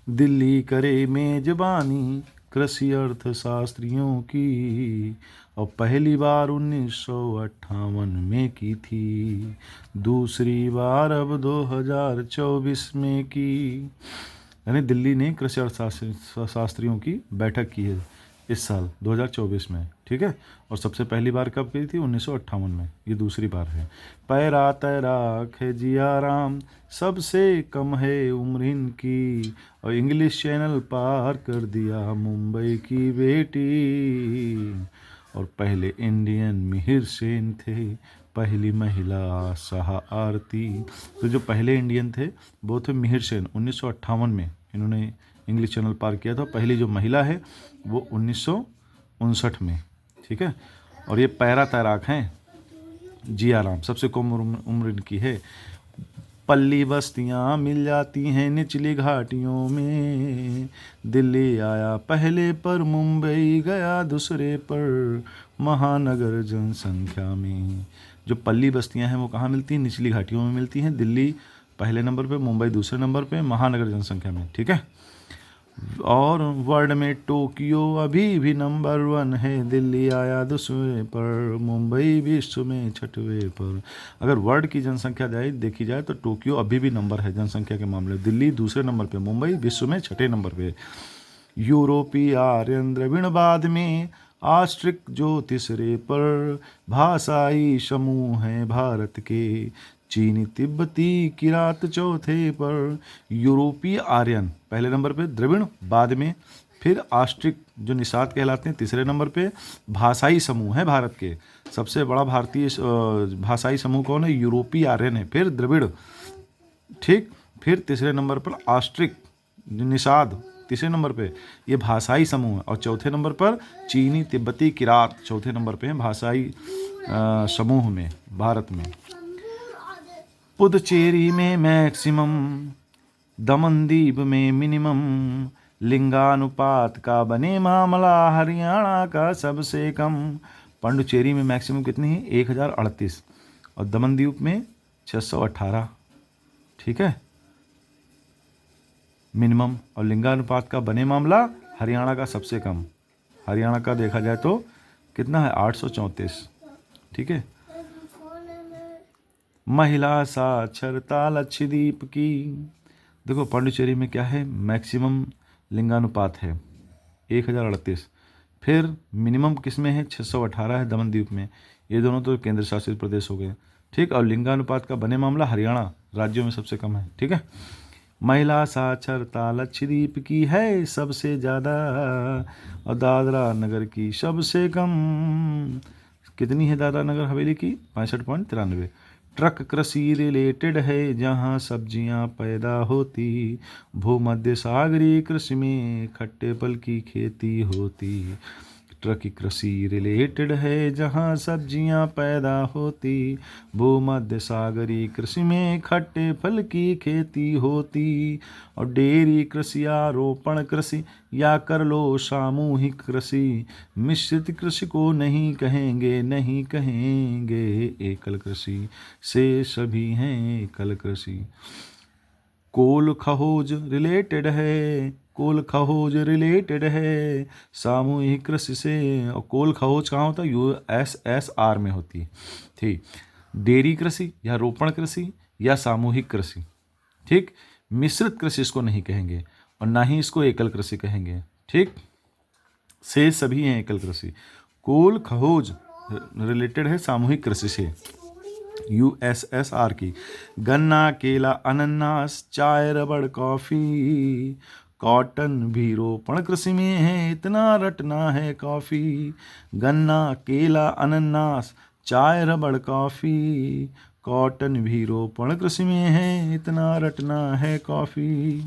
दिल्ली करे मेजबानी कृषि अर्थशास्त्रियों की, और पहली बार 1958 में की थी, दूसरी बार अब 2024 में की। यानी दिल्ली ने कृषि अर्थशास्त्रियों की बैठक की है इस साल 2024 में, ठीक है। और सबसे पहली बार कब की थी? 1958 में, ये दूसरी बार है। पैरा तैराक है जिया राम, सबसे कम है उम्र इनकी, और इंग्लिश चैनल पार कर दिया मुंबई की बेटी। और पहले इंडियन मिहिर सेन थे, पहली महिला शाह आरती। तो जो पहले इंडियन थे वो थे मिहिर सेन, 1958 में इन्होंने इंग्लिश चैनल पार किया था। पहली जो महिला है वो 1959 में, ठीक है। और ये पैरा तैराक हैं जिया राम, सबसे कम उम्र इनकी है। पल्ली बस्तियाँ मिल जाती हैं निचली घाटियों में, दिल्ली आया पहले पर मुंबई गया दूसरे पर, महानगर जनसंख्या में। जो पल्ली बस्तियाँ हैं वो कहाँ मिलती हैं? निचली घाटियों में मिलती हैं। दिल्ली पहले नंबर पे, मुंबई दूसरे नंबर पे, महानगर जनसंख्या में, ठीक है। और वर्ल्ड में टोक्यो अभी भी नंबर 1 है, दिल्ली आया दूसरे पर, मुंबई विश्व में 6वें पर। अगर वर्ल्ड की जनसंख्या देखी जाए तो टोक्यो अभी भी नंबर है जनसंख्या के मामले, दिल्ली दूसरे नंबर पे, मुंबई विश्व में 6ठे नंबर पे। यूरोपीय आर्यन द्रविड़ बाद में, आस्ट्रिक जो तीसरे पर, भाषाई समूह हैं भारत के, चीनी तिब्बती किरात चौथे पर। यूरोपीय आर्यन पहले नंबर पे, द्रविड़ बाद में, फिर आस्ट्रिक जो निषाद कहलाते हैं तीसरे नंबर पे। भाषाई समूह है भारत के, सबसे बड़ा भारतीय भाषाई समूह कौन है? यूरोपीय आर्यन है, फिर द्रविड़, ठीक, फिर तीसरे नंबर पर आस्ट्रिक निषाद, तीसरे नंबर पे ये भाषाई समूह है, और चौथे नंबर पर चीनी तिब्बती किरात चौथे नंबर पे हैं भाषाई समूह में भारत में। पुदुचेरी में मैक्सिमम, दमनदीप में मिनिमम, लिंगानुपात का बने मामला हरियाणा का सबसे कम। पांडुचेरी में मैक्सिमम कितनी है? 1038, और दमनदीप में 618, ठीक है, मिनिमम। और लिंगानुपात का बने मामला हरियाणा का सबसे कम। हरियाणा का देखा जाए तो कितना है? 834, ठीक है। महिला साक्षरता लक्षद्वीप की, देखो पांडुचेरी में क्या है? मैक्सिमम लिंगानुपात है 1038, फिर मिनिमम किस में है? 618 है दमनदीप में। ये दोनों तो केंद्र शासित प्रदेश हो गए, ठीक। और लिंगानुपात का बने मामला हरियाणा राज्यों में सबसे कम है, ठीक है। महिला साक्षरता लक्षद्वीप की है सबसे ज़्यादा, और दादरा नगर की सबसे कम। कितनी है दादरा नगर हवेली की? 65.93। ट्रक कृषि रिलेटेड है जहाँ सब्जियाँ पैदा होती, भूमध्य सागरीय कृषि में खट्टे फल की खेती होती। ट्रक कृषि रिलेटेड है जहाँ सब्जियाँ पैदा होती, भूमध्य सागरीय कृषि में खट्टे फल की खेती होती। और डेयरी कृषि, आरोपण कृषि, या कर लो सामूहिक कृषि, मिश्रित कृषि को नहीं कहेंगे, नहीं कहेंगे, एकल कृषि से सभी हैं एकल कृषि। कोल खहोज रिलेटेड है, कोल खहोज रिलेटेड है सामूहिक कृषि से। और कोल खहोज कहाँ होता है? USSR में होती है, ठीक। डेयरी कृषि या रोपण कृषि या सामूहिक कृषि, ठीक। मिश्रित कृषि इसको नहीं कहेंगे, और ना ही इसको एकल कृषि कहेंगे, ठीक। से सभी हैं एकल कृषि। कोल खहोज रिलेटेड है सामूहिक कृषि से, USSR की। गन्ना, केला, अनानास, चाय, रबड़, कॉफ़ी, कॉटन भी रोपण कृषि में है, इतना रटना है कॉफ़ी। गन्ना, केला, अनानास, चाय, रबड़, कॉफ़ी, कॉटन भी रोपण कृषि में है, इतना रटना है कॉफ़ी।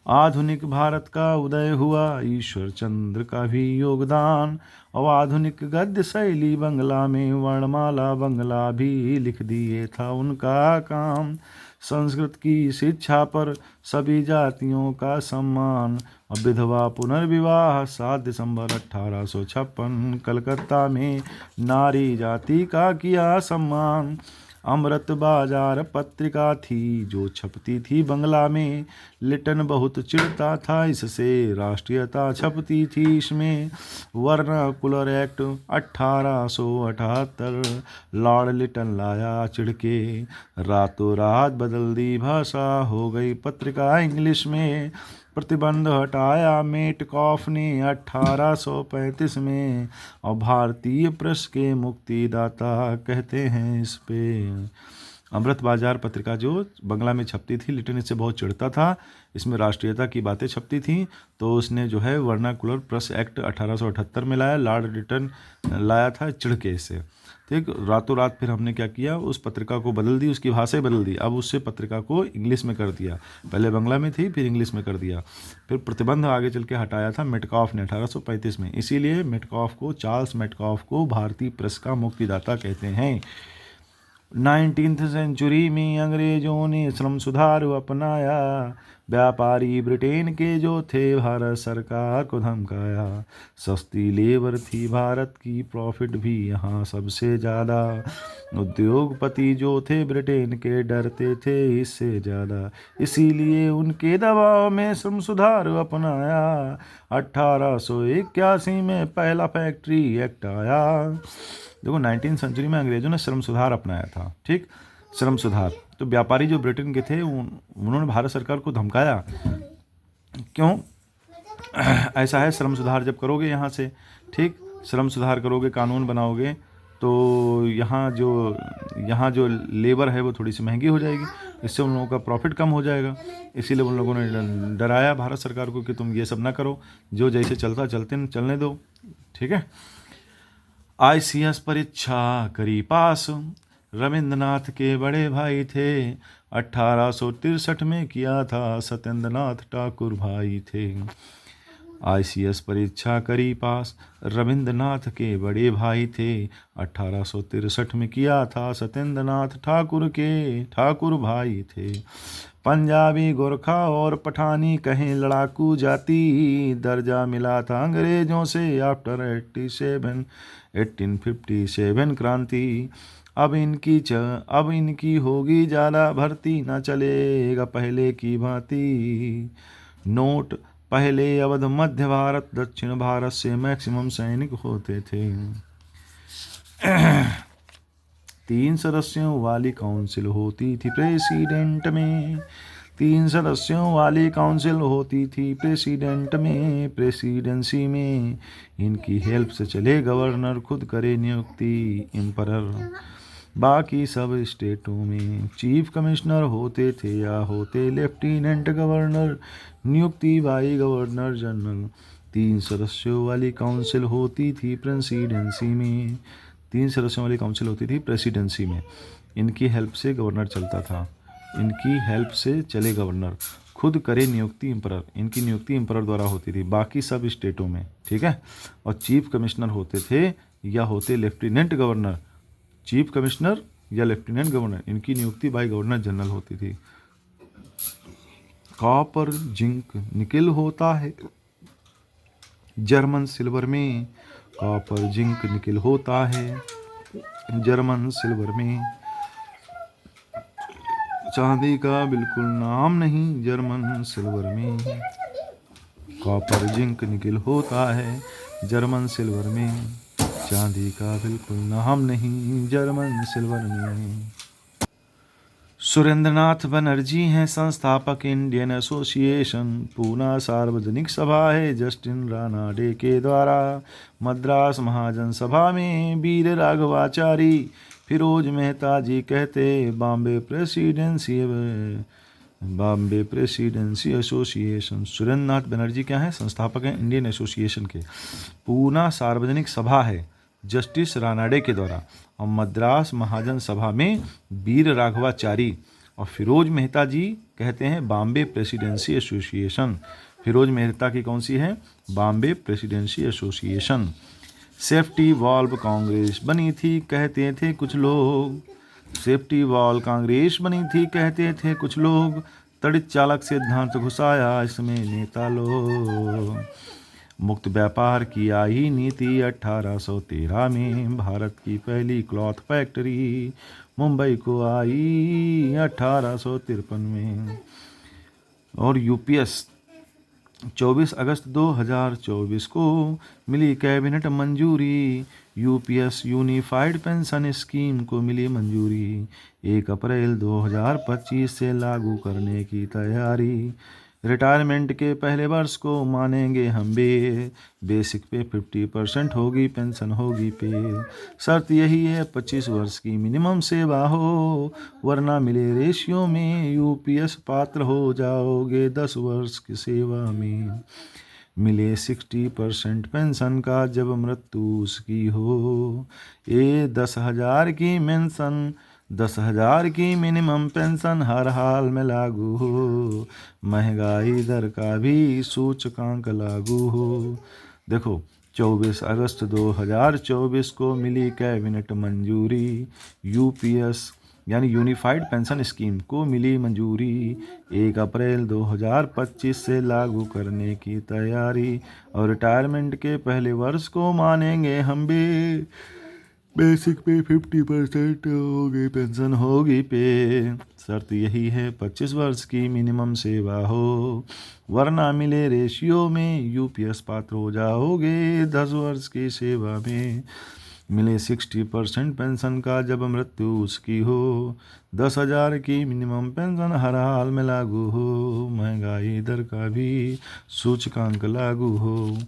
आधुनिक भारत का उदय हुआ, ईश्वर चंद्र का भी योगदान, और आधुनिक गद्य शैली बंगला में वर्णमाला बंगला भी लिख दिए था उनका काम। संस्कृत की शिक्षा पर सभी जातियों का सम्मान, और विधवा पुनर्विवाह 7 दिसंबर 1856, कलकत्ता में नारी जाति का किया सम्मान। अमृत बाजार पत्रिका थी जो छपती थी बंगला में, लिटन बहुत चिढ़ता था इससे, राष्ट्रीयता छपती थी इसमें। वर्नाकुलर एक्ट 1878 लॉर्ड लिटन लाया चिढ़ के, रातों रात बदल दी भाषा, हो गई पत्रिका इंग्लिश में। प्रतिबंध हटाया मेटकॉफ ने 1835 में, और भारतीय प्रेस के मुक्तिदाता कहते हैं इस पे। अमृत बाजार पत्रिका जो बंगला में छपती थी, लिटन इससे बहुत चिढ़ता था, इसमें राष्ट्रीयता की बातें छपती थीं, तो उसने जो है वर्नाकुलर प्रेस एक्ट 1878 में लाया, लॉर्ड लिटन लाया था चिढ़ के इससे। ठीक, रातों रात फिर हमने क्या किया, उस पत्रिका को बदल दी, उसकी भाषा बदल दी, अब उससे पत्रिका को इंग्लिश में कर दिया, पहले बंगला में थी फिर इंग्लिश में कर दिया। फिर प्रतिबंध आगे चल के हटाया था मेटकॉफ ने 1835 में, इसीलिए मेटकॉफ को, चार्ल्स मेटकॉफ को भारतीय प्रेस का मुक्तिदाता कहते हैं। 19th सेंचुरी में अंग्रेजों ने श्रम सुधार अपनाया, व्यापारी ब्रिटेन के जो थे भारत सरकार को धमकाया, सस्ती लेबर थी भारत की, प्रॉफिट भी यहाँ सबसे ज़्यादा, उद्योगपति जो थे ब्रिटेन के डरते थे इससे ज़्यादा, इसीलिए उनके दबाव में श्रम सुधार अपनाया, 1881 में पहला फैक्ट्री एक्ट आया। देखो 19वीं सेंचुरी में अंग्रेजों ने श्रम सुधार अपनाया था। ठीक, श्रम सुधार, तो व्यापारी जो ब्रिटेन के थे उन्होंने भारत सरकार को धमकाया, क्यों ऐसा है, श्रम सुधार जब करोगे यहाँ से, ठीक, श्रम सुधार करोगे, कानून बनाओगे, तो यहाँ जो लेबर है वो थोड़ी सी महंगी हो जाएगी, इससे उन लोगों का प्रॉफिट कम हो जाएगा, इसीलिए उन लोगों ने डराया भारत सरकार को कि तुम ये सब ना करो, जो जैसे चलता चलने दो। ठीक है, ICS परीक्षा करी पास, रविंद्रनाथ के बड़े भाई थे, 1863 में किया था, सत्येंद्रनाथ ठाकुर भाई थे। ICS परीक्षा करी पास, रविंद्रनाथ के बड़े भाई थे, 1863 में किया था, सत्येंद्रनाथ ठाकुर भाई थे। पंजाबी, गोरखा और पठानी कहें लड़ाकू जाति, दर्जा मिला था अंग्रेजों से आफ्टर 1857 क्रांति। अब इनकी होगी ज़्यादा भर्ती, न चलेगा पहले की भांति। नोट, पहले अवध, मध्य भारत, दक्षिण भारत से मैक्सिमम सैनिक होते थे। 3 सदस्यों वाली काउंसिल होती थी प्रेसिडेंट में, 3 सदस्यों वाली काउंसिल होती थी प्रेसिडेंट में, प्रेसिडेंसी में। इनकी हेल्प से चले गवर्नर, खुद करे नियुक्ति एम्परर। बाकी सब स्टेटों में चीफ कमिश्नर होते थे या होते लेफ्टिनेंट गवर्नर, नियुक्ति बाई गवर्नर जनरल। 3 सदस्यों वाली काउंसिल होती थी प्रेसिडेंसी में, 3 सदस्यों वाली काउंसिल होती थी प्रेसिडेंसी में। इनकी हेल्प से गवर्नर चलता था, इनकी हेल्प से चले गवर्नर, खुद करे नियुक्ति एम्परर, इनकी नियुक्ति एम्परर द्वारा होती थी बाकी सब स्टेटों में। ठीक है, और चीफ कमिश्नर होते थे या होते लेफ्टिनेंट गवर्नर, चीफ कमिश्नर या लेफ्टिनेंट गवर्नर, इनकी नियुक्ति बाय गवर्नर जनरल होती थी। कॉपर, जिंक, निकेल होता है जर्मन सिल्वर में, कॉपर, जिंक, निकेल होता है जर्मन सिल्वर में। चांदी का बिल्कुल नाम नहीं जर्मन सिल्वर में, कॉपर, जिंक, निकेल होता है जर्मन सिल्वर में। चांदी का बिल्कुल नाम नहीं जर्मन सिल्वर में। सुरेंद्रनाथ बनर्जी हैं संस्थापक इंडियन एसोसिएशन, पूना सार्वजनिक सभा है जस्टिन रानाडे के द्वारा। मद्रास महाजन सभा में वीर राघवाचारी, फिरोज मेहता जी कहते बॉम्बे प्रेसिडेंसी एसोसिएशन। सुरेंद्रनाथ बनर्जी क्या है, संस्थापक हैं इंडियन एसोसिएशन के। पूना सार्वजनिक सभा है जस्टिस रानाडे के द्वारा, और मद्रास महाजन सभा में वीर राघवाचारी, और फिरोज मेहता जी कहते हैं बॉम्बे प्रेसिडेंसी एसोसिएशन। फिरोज मेहता की कौन सी है, Bombay presidency association. Safety valve Congress बनी थी कहते थे कुछ लोग, सेफ्टी वॉल्व कांग्रेस बनी थी कहते थे कुछ लोग, तड़ित चालक सिद्धांत घुसाया इसमें नेता लोग। मुक्त व्यापार की आई नीति 1813 में। भारत की पहली क्लॉथ फैक्ट्री मुंबई को आई 1853 में। और यूपीएस 24 अगस्त 2024 को मिली कैबिनेट मंजूरी। यूपीएस यूनिफाइड पेंशन स्कीम को मिली मंजूरी। 1 अप्रैल 2025 से लागू करने की तैयारी। रिटायरमेंट के पहले वर्ष को मानेंगे हम बेसिक पे 50% होगी, पेंशन होगी पे। शर्त यही है 25 वर्ष की मिनिमम सेवा हो, वरना मिले रेशियो में यूपीएस पात्र हो जाओगे 10 वर्ष की सेवा में। मिले 60% पेंशन का जब मृत्यु उसकी हो। ये 10,000 की मेंशन, 10,000 की मिनिमम पेंशन हर हाल में लागू हो। महंगाई दर का भी सूचकांक लागू हो। देखो 24 अगस्त 2024 को मिली कैबिनेट मंजूरी। यूपीएस यानी यूनिफाइड पेंशन स्कीम को मिली मंजूरी। 1 अप्रैल 2025 से लागू करने की तैयारी। और रिटायरमेंट के पहले वर्ष को मानेंगे हम बेसिक पे 50% होगी, पेंशन होगी पे। शर्त यही है 25 वर्ष की मिनिमम सेवा हो, वरना मिले रेशियो में यूपीएस पात्र हो जाओगे 10 वर्ष की सेवा में। मिले 60% पेंशन का जब मृत्यु उसकी हो। 10,000 की मिनिमम पेंशन हर हाल में लागू हो। महंगाई दर का भी सूचकांक लागू हो।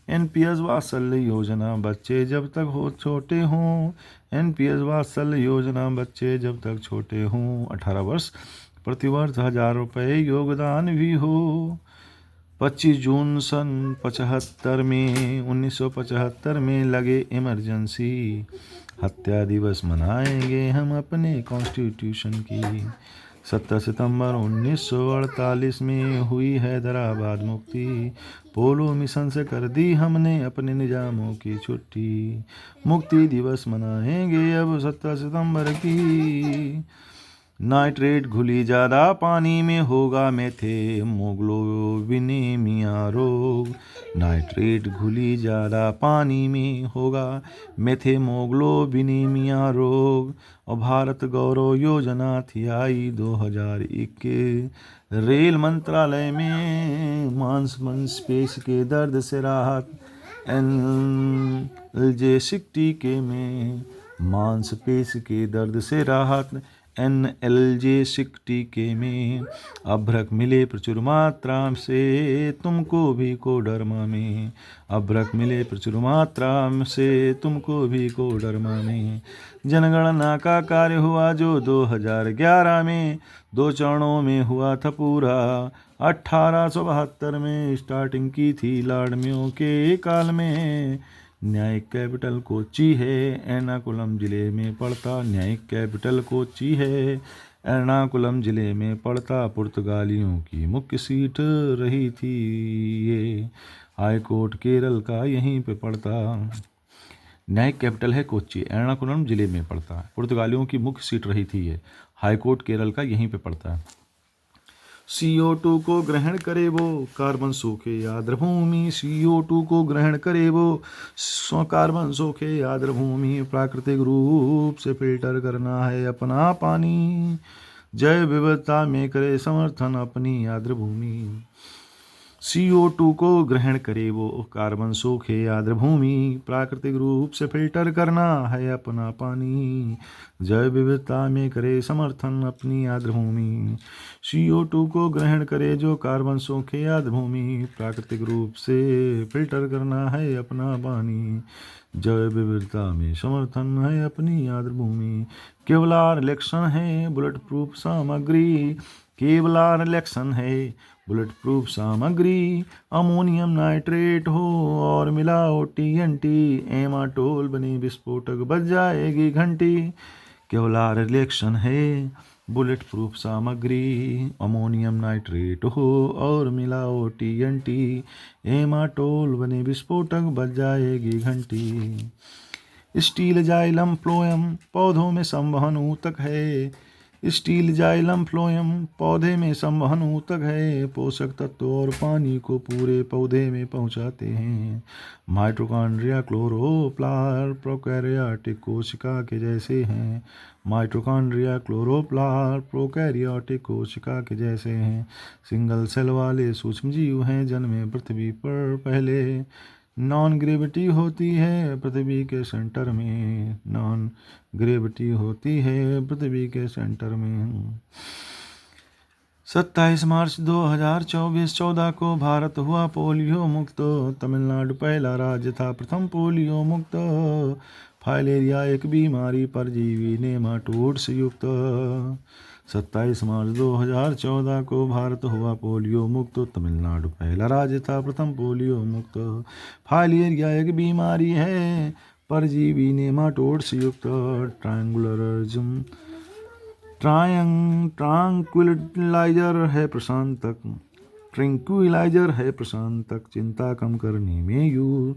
एनपीएस वात्सल्य योजना बच्चे जब तक हो छोटे हों। एनपीएस वात्सल्य योजना बच्चे जब तक छोटे हों। 18 वर्ष प्रतिवर्ष 1,000 रुपये योगदान भी हो। 25 जून सन 1975 में लगे इमरजेंसी। हत्या दिवस मनाएंगे हम अपने कॉन्स्टिट्यूशन की। 17 सितंबर 1948 में हुई हैदराबाद मुक्ति। पोलो मिशन से कर दी हमने अपने निजामों की छुट्टी। मुक्ति दिवस मनाएंगे अब 17 सितंबर की। नाइट्रेट घुली ज़्यादा पानी में होगा मेथेमोग्लोबिनेमिया रोग। नाइट्रेट घुली ज़्यादा पानी में होगा मेथेमोग्लोबिनेमिया रोग। और भारत गौरव योजना थी आई 2021। रेल मंत्रालय में मांसपेशी के दर्द से राहत। एनाल्जेसिक टीके में मांसपेशी के दर्द से राहत। एनाल्जेसिक टीके में अभ्रक मिले प्रचुर मात्रा से तुमको भी कोडरमा में। अभ्रक मिले प्रचुर मात्रा से तुमको भी कोडरमा में। जनगणना का कार्य हुआ जो 2011 में 2 चरणों में हुआ था पूरा। 1872 में स्टार्टिंग की थी लाडमियों के काल में। न्यायिक कैपिटल कोच्चि है, एर्नाकुलम जिले में पड़ता। न्यायिक कैपिटल कोच्चि है, एर्नाकुलम जिले में पड़ता। पुर्तगालियों की मुख्य सीट रही थी ये। हाई कोर्ट केरल का यहीं पे पड़ता। न्यायिक कैपिटल है कोच्चि, एर्नाकुलम जिले में पड़ता है। पुर्तगालियों की मुख्य सीट रही थी ये। हाई कोर्ट केरल का यहीं पे पड़ता है। CO2 को ग्रहण करे वो, कार्बन सोखे आर्द्रभूमि। CO2 को ग्रहण करे वो, कार्बन सोखे आर्द्रभूमि। प्राकृतिक रूप से फिल्टर करना है अपना पानी। जैव विविधता में करे समर्थन अपनी आर्द्रभूमि। CO2 को ग्रहण करे वो, कार्बन सोखे आर्द्रभूमि। प्राकृतिक रूप से फिल्टर करना है अपना पानी। जैव विविधता में करे समर्थन अपनी आर्द्रभूमि। CO2 को ग्रहण करे जो कार्बन सोखे आर्द्रभूमि। प्राकृतिक रूप से फिल्टर करना है अपना पानी। जैव विविधता में समर्थन है अपनी आर्द्रभूमि। केवलार इलेक्शन है बुलेट प्रूफ सामग्री। केवलार इलेक्शन है बुलेट प्रूफ सामग्री। अमोनियम नाइट्रेट हो और मिलाओ TNT। एमाटोल बने विस्फोटक बज जाएगी घंटी। केवलार इलेक्शन है बुलेट प्रूफ सामग्री। अमोनियम नाइट्रेट हो और मिलाओ TNT। एमाटोल बने विस्फोटक बज जाएगी घंटी। स्टील जाइलम फ्लोएम पौधों में संवहन ऊतक है। स्टील जाइलम फ्लोएम पौधे में संवहन ऊतक है, पोषक तत्व और पानी को पूरे पौधे में पहुंचाते हैं। माइटोकॉन्ड्रिया क्लोरोप्लास्ट प्रोकैरियोटिक कोशिका के जैसे हैं। माइटोकॉन्ड्रिया क्लोरोप्लास्ट प्रोकैरियोटिक कोशिका के जैसे हैं। सिंगल सेल वाले सूक्ष्मजीव हैं जन्मे पृथ्वी पर पहले। नॉन ग्रेविटी होती है पृथ्वी के सेंटर में। नॉन ग्रेविटी होती है पृथ्वी के सेंटर में। 27 मार्च 2024 14 को भारत हुआ पोलियो मुक्त। तमिलनाडु पहला राज्य था प्रथम पोलियो मुक्त। फाइलेरिया एक बीमारी परजीवी नेमाटोड से युक्त। 27 मार्च 2014 को भारत हुआ पोलियो मुक्त। तमिलनाडु पहला राज्य था प्रथम पोलियो मुक्त। फाइलेरिया एक बीमारी है परजीवी नेमाटोड से युक्त। ट्रायंगुलरिज्म ट्रैंक्विलाइजर है प्रशांतक। ट्रैंक्विलाइजर है प्रशांतक चिंता कम करने में यूज।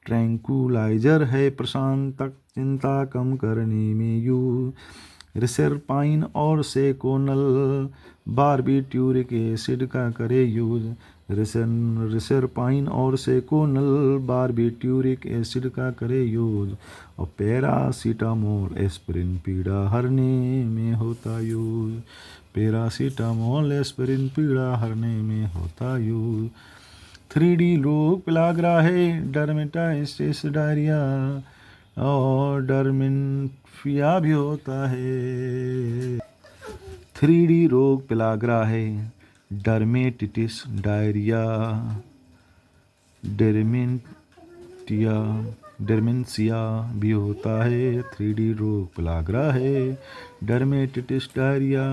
ट्रैंक्विलाइजर है प्रशांतक चिंता कम करने में यूज। रिसरपाइन और सेकोनल बारबिट्यूरिक एसिड का करे यूज। रिसरपाइन और सेकोनल बारबिट्यूरिक एसिड का करे यूज। और पैरासीटामोल एस्पिरिन पीड़ा हरने में होता यूज। पैरासीटामोल एस्पिरिन पीड़ा हरने में होता यूज। 3D रोग पिलाग्रा है डर्मेटाइटिस डायरिया और डर्मिनफिया भी होता है। 3D रोग पिलाग्रा है डर्मेटिटिस डायरिया डर्मेंसिया भी होता है। 3D रोग पिलाग्रा है डर्मेटिटिस डायरिया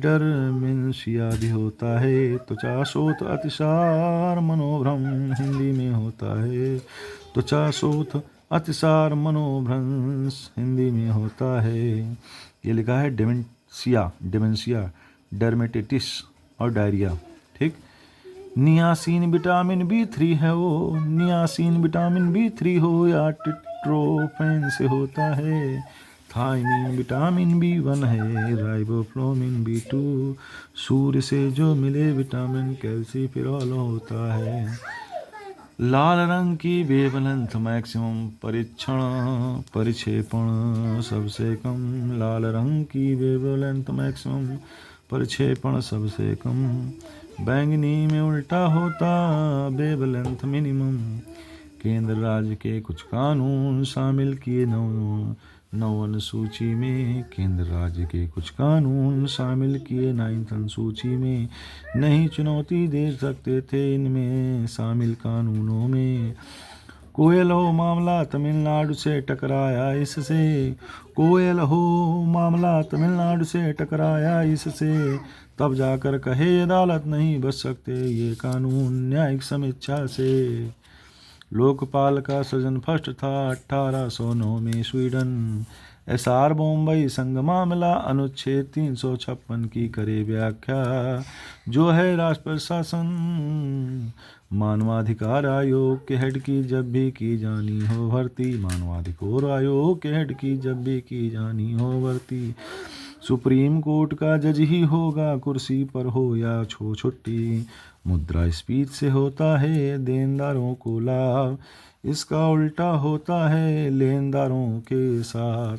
डर्मेंसिया भी होता है। त्वचा शोथ अतिसार मनोभ्रम हिंदी में होता है। त्वचा शोथ अतिसार मनोभ्रंश हिंदी में होता है। ये लिखा है डेमेंशिया डर्मेटिटिस और डायरिया। ठीक। नियासिन विटामिन B3 है वो। नियासिन विटामिन B3 हो या ट्रिप्टोफैन से होता है। थायमीन विटामिन B1 है। राइबोफ्लोविन B2 सूर्य से जो मिले विटामिन कैल्सिफेरॉल होता है। लाल रंग की वेवलेंथ मैक्सिमम परिक्षेपण सबसे कम। लाल रंग की वेवलेंथ मैक्सिमम परिक्षेपण सबसे कम। बैंगनी में उल्टा होता वेवलेंथ मिनिमम। केंद्र राज्य के कुछ कानून शामिल किए नौवन सूची में। केंद्र राज्य के कुछ कानून शामिल किए 9th अनुसूची में। नहीं चुनौती दे सकते थे इनमें शामिल कानूनों में। कोयल हो मामला तमिलनाडु से टकराया इससे। कोयल हो मामला तमिलनाडु से टकराया इससे। तब जाकर कहे अदालत नहीं बच सकते ये कानून न्यायिक समीक्षा से। लोकपाल का सृजन फर्स्ट था 1809 में स्वीडन। SR बॉम्बई संघ मामला अनुच्छेद 356 की करे व्याख्या जो है राष्ट्र प्रशासन। मानवाधिकार आयोग के हेड की जब भी की जानी हो भर्ती। मानवाधिकार आयोग के हेड की जब भी की जानी हो भर्ती। सुप्रीम कोर्ट का जज ही होगा कुर्सी पर हो या छुट्टी। मुद्रास्फीति से होता है देनदारों को लाभ। इसका उल्टा होता है लेनदारों के साथ।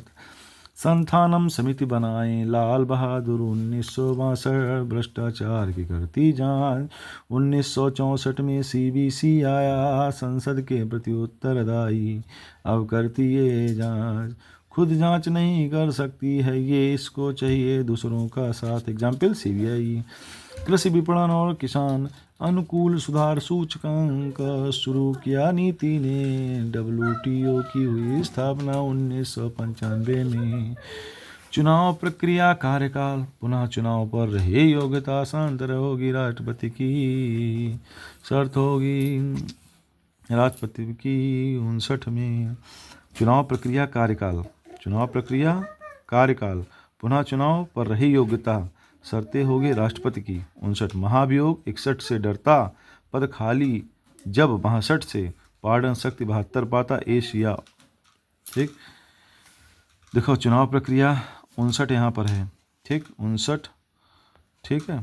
संथानम समिति बनाएं लाल बहादुर 1962। भ्रष्टाचार की करती जांच 1964 में CBC आया संसद के प्रति उत्तरदायी। अब करती ये जांच खुद जांच नहीं कर सकती है ये इसको चाहिए दूसरों का साथ। Example CBI। कृषि विपणन और किसान अनुकूल सुधार सूचकांक शुरू किया नीति ने। WTO की हुई स्थापना 1995 में। चुनाव प्रक्रिया कार्यकाल पुनः चुनाव पर रहे योग्यता सांतर होगी राष्ट्रपति की। शर्त होगी राष्ट्रपति की 59 में। चुनाव प्रक्रिया कार्यकाल पुनः चुनाव पर रही योग्यता शर्तें होगी राष्ट्रपति की 59। महाभियोग 61 से डरता पद खाली जब 62 से पार्डन शक्ति 72 पाता एशिया। ठीक। देखो चुनाव प्रक्रिया 59 यहाँ पर है। ठीक, 59, ठीक है,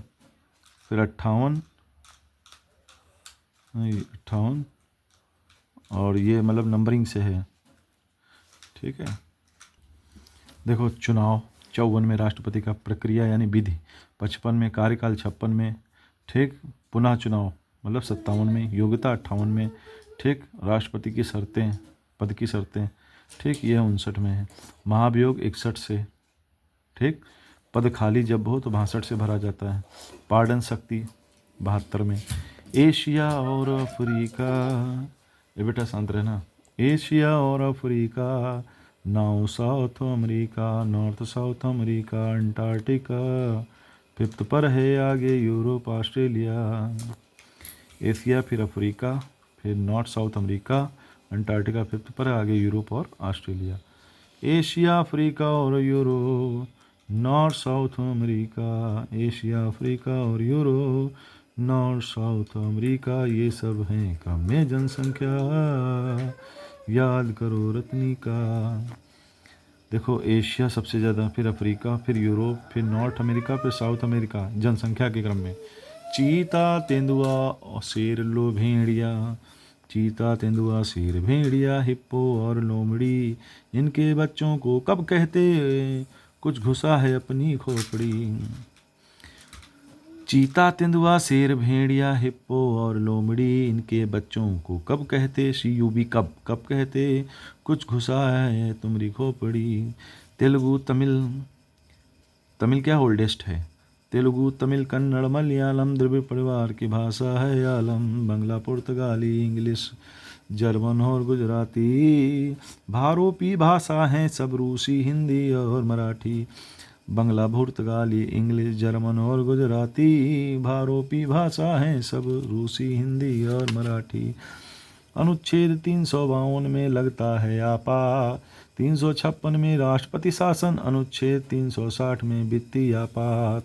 फिर 58, 58, और ये मतलब नंबरिंग से है, ठीक है। देखो चुनाव 54 में राष्ट्रपति का प्रक्रिया यानी विधि, 55 में कार्यकाल, 56 में, ठीक, पुनः चुनाव मतलब 57 में, योग्यता 58 में, ठीक, राष्ट्रपति की शर्तें, पद की शर्तें, ठीक, ये 59 में है। महाभियोग 61 से, ठीक, पद खाली जब हो तो 62 से भरा जाता है। पार्डन शक्ति 72 में। एशिया और अफ्रीका, ये बेटा शांत रहना, एशिया और Africa, now south America, north south America, Antarctica, 5th पर है आगे यूरोप, ऑस्ट्रेलिया। एशिया, फिर अफ्रीका, फिर north south America, Antarctica 5th पर है आगे यूरोप और ऑस्ट्रेलिया। एशिया, अफ्रीका और Europe, north south America, Asia, Africa और यूरोप, नॉर्थ साउथ अमेरिका, ये सब हैं कम में जनसंख्या, याद करो रत्नी का। देखो एशिया सबसे ज़्यादा, फिर अफ्रीका, फिर यूरोप, फिर नॉर्थ अमेरिका, फिर साउथ अमेरिका जनसंख्या के क्रम में। चीता, तेंदुआ और शेर, लो भेड़िया, चीता, तेंदुआ, शेर, भेड़िया, हिप्पो और लोमड़ी, इनके बच्चों को कब कहते, कुछ घुसा है अपनी खोपड़ी। चीता, तेंदुआ, शेर, भेड़िया, हिप्पो और लोमड़ी, इनके बच्चों को कब कहते, CUB कब, कब कहते, कुछ घुसा है तुम्हारी खोपड़ी। तेलुगु, तमिल, तमिल क्या ओल्डेस्ट है, तेलुगु, तमिल, कन्नड़, मलयालम द्रविड़ परिवार की भाषा है आलम। बांग्ला, पुर्तगाली, इंग्लिश, जर्मन और गुजराती, भारोपी भाषा हैं सब, रूसी, हिंदी और मराठी। बांग्ला, पुर्तगाली, इंग्लिश, जर्मन और गुजराती, भारोपी भाषा हैं सब, रूसी, हिंदी और मराठी। अनुच्छेद 352 में लगता है आपा, 356 में राष्ट्रपति शासन, अनुच्छेद 360 में वित्तीय आपात।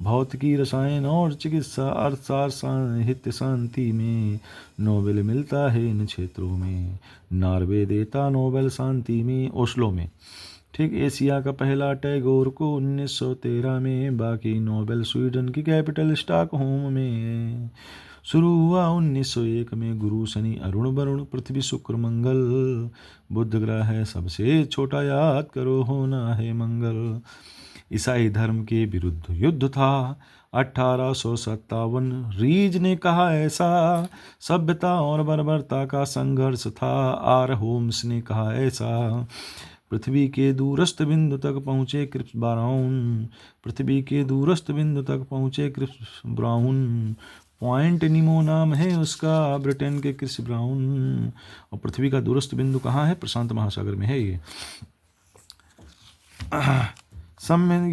भौतिकी, रसायन और चिकित्सा, अर्थशास्त्र, साहित्य, शांति में नोबेल मिलता है इन क्षेत्रों में। नॉर्वे देता नोबेल शांति में, ओस्लो में, ठीक। एशिया का पहला टैगोर को 1913 में, बाकी नोबेल स्वीडन की कैपिटल स्टॉकहोम में। शुरू हुआ 1901 में, गुरु, शनि, अरुण, वरुण, पृथ्वी, शुक्र, मंगल, बुध ग्रह है सबसे छोटा, याद करो होना है मंगल। ईसाई धर्म के विरुद्ध युद्ध था 1857, रीज ने कहा ऐसा, सभ्यता और बर्बरता का संघर्ष था, आर होम्स ने कहा ऐसा। पृथ्वी के दूरस्थ बिंदु तक पहुँचे क्रिप्स ब्राउन, पृथ्वी के दूरस्थ बिंदु तक पहुँचे क्रिप्स ब्राउन, पॉइंट निमो नाम है उसका, ब्रिटेन के क्रिस ब्राउन। और पृथ्वी का दूरस्थ बिंदु कहाँ है, प्रशांत महासागर में है ये। सम्मेलन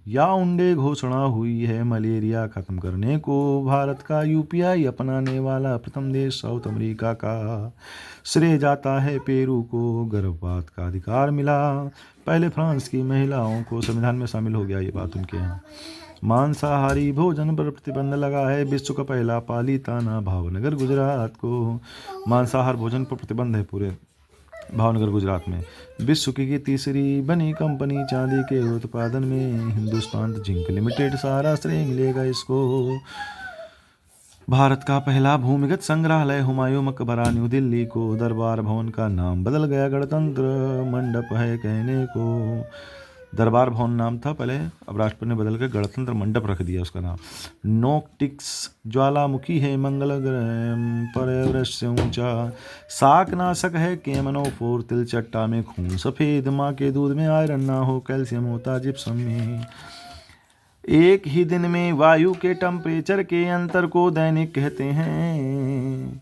याउंडे घोषणा हुई है मलेरिया खत्म करने को, भारत का UPI अपनाने वाला प्रथम देश साउथ अमेरिका का। श्रेय जाता है पेरू को, गर्भपात का अधिकार मिला, पहले फ्रांस की महिलाओं को संविधान में शामिल हो गया, ये बात उनके यहाँ। मांसाहारी भोजन पर प्रतिबंध लगा है, विश्व का पहला पालीताना भावनगर गुजरात को। मांसाहार भोजन पर प्रतिबंध है पूरे भावनगर गुजरात में। विश्व की तीसरी बनी कंपनी चांदी के उत्पादन में, हिंदुस्तान जिंक लिमिटेड, सारा श्रेय मिलेगा इसको। भारत का पहला भूमिगत संग्रहालय हुमायूं मकबरा न्यू दिल्ली को, दरबार भवन का नाम बदल गया, गणतंत्र मंडप है कहने को। दरबार भवन नाम था पहले, अब राष्ट्रपति ने बदल के गणतंत्र मंडप रख दिया उसका नाम। नोक्टिक्स ज्वालामुखी है मंगल ग्रह पर एवरेस्ट से ऊंचा, शाकनाशक है केमनोफोर, तिलचट्टा में खून सफ़ेद, माँ के दूध में आयरन ना हो, कैल्शियम होता जिप्सम में। एक ही दिन में वायु के टेम्परेचर के अंतर को दैनिक कहते हैं,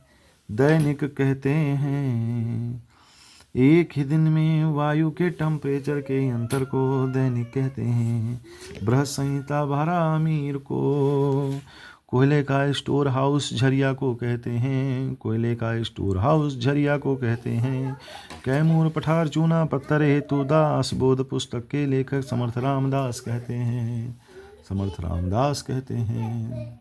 दैनिक कहते हैं। एक ही दिन में वायु के टेम्परेचर के अंतर को दैनिक कहते हैं। बृहत संहिता 12 अमीर को, कोयले का स्टोर हाउस झरिया को कहते हैं, कोयले का स्टोर हाउस झरिया को कहते हैं। कैमूर, पठार, चूना पत्थर हेतु दास, बोध पुस्तक के लेखक समर्थ रामदास कहते हैं, समर्थ रामदास कहते हैं।